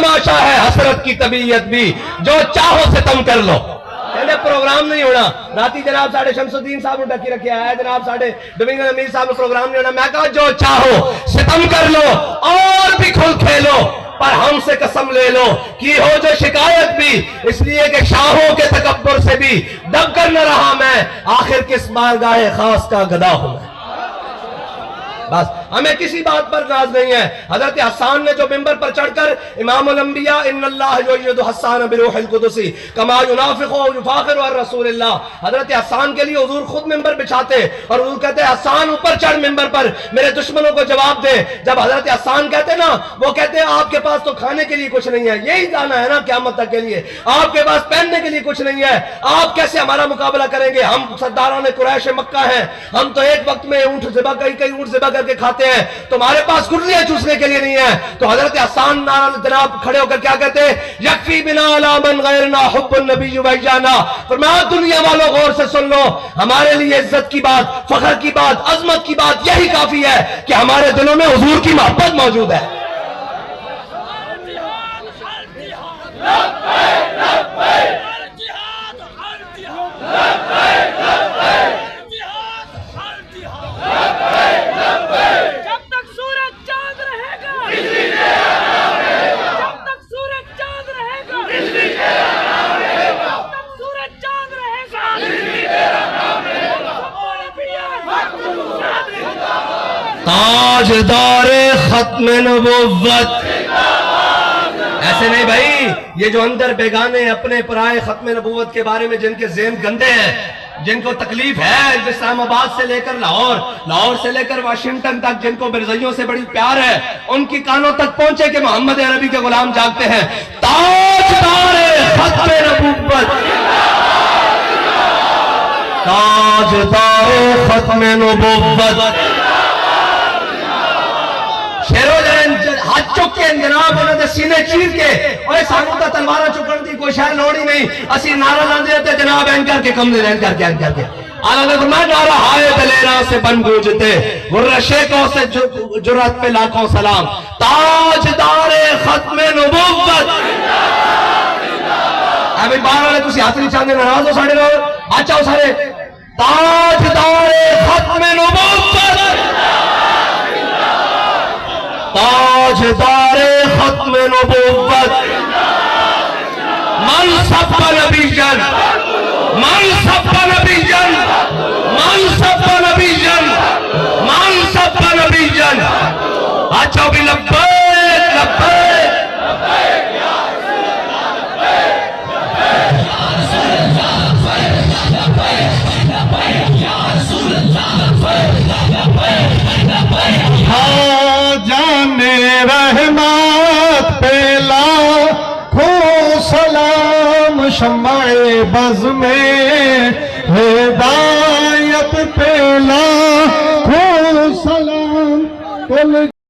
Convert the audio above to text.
तमाशा है हसरत की तबीयत भी, जो चाहो सितम कर लो। कहने प्रोग्राम नहीं होना, राती जनाब साढ़े शमसुद्दीन साहब ने डकी रखे है, जनाब साढ़े डोमिंगो अमीर साहब ने प्रोग्राम नहीं होना। मैं कहा जो चाहो सितम कर लो और भी खुल खेलो, पर हमसे कसम ले लो कि हो जो शिकायत भी, इसलिए कि शाहों के तकब्बुर से भी दब कर न रहा मैं, आखिर किस बारगाह खास का गदा हूं मैं। बस हमें किसी बात पर नाज नहीं है। हजरत हसन ने जो मिंबर पर चढ़कर इमामुल अंबिया इन्नल्लाह युय्यिदु हस्सान बिरूहिल कुदुसी कमा युनाफिकु व युफाखिरु अन रसूलिल्लाह, हजरत हसन के लिए हुजूर खुद मिंबर बिछाते और हुजूर कहते हसन ऊपर चढ़ मिंबर पर, मेरे दुश्मनों को जवाब दे। जब हजरत हसन कहते ना, वो कहते आपके पास तो खाने के लिए कुछ नहीं है, यही जाना है ना क़यामत तक के लिए, आपके पास पहनने के लिए कुछ नहीं है, आप कैसे हमारा मुकाबला करेंगे? हम सरदारान कुरैश मक्का हैं, हम तो एक वक्त में ऊंट ज़िबा कई ऊंट ज़िबा करके खाते हैं, तुम्हारे पास गुर्रियां चूसने के लिए नहीं है। तो हजरत हसन जनाब खड़े होकर क्या कहते हैं? यकफी बिना अला मन गैरना हुब्बुन नबी वैजाना, फरमाया दुनिया वालों गौर से सुन लो, हमारे लिए इज्जत की बात, फख्र की बात, अजमत की बात यही काफी है कि हमारे दिलों में हुजूर की मोहब्बत मौजूद है। ताजदारे खत्म नबुव्वत, ऐसे नहीं भाई, ये जो अंदर बेगाने अपने पराए खत्म नबुव्वत के बारे में जिनके ज़हन गंदे हैं, जिनको तकलीफ है इस्लामाबाद से लेकर लाहौर, लाहौर से लेकर वाशिंगटन तक, जिनको बिरज़इयों से बड़ी प्यार है, उनकी कानों तक पहुंचे कि मोहम्मद अरबी के गुलाम जागते हैं। ताजदारे खत्म नबुव्वत, ताजदारे खत्म नबुव्वत, हाथ चुक के जनाब उन्होंने सीने चीर के, और सानू तो तलवारा चुकन की कोई शायद लोड़ ही नहीं, असी नारा लाते थे जनाब एंकर के कम नहीं करके एंकर के आला ने फरमाया नारा हाय दलेरा से बन गूंजते, गुर्रशेकों से जुर्रत पे लाखों सलाम, ताजदारे खत्म नबुव्वत। अभी बाहर वाले तुसी हाथ नहीं चाहते, नाराज हो साढ़े लोग, अच्छा हो सारे, ताजदारे खत्म नबुव्वत, ताजदारे खत्म नबुव्वत, मन सब्बा नबीजन, मन सब्बा नबीजन, मन सब्बा नबीजन, मन सब्बा नबीजन। अच्छा भी लब्बैक लब्बैक लब्बैक या रसूल अल्लाह, जाने रहमत पे लाखों सलाम, शम्माए बज़ में हिदायत पे लाखों सलाम, कुल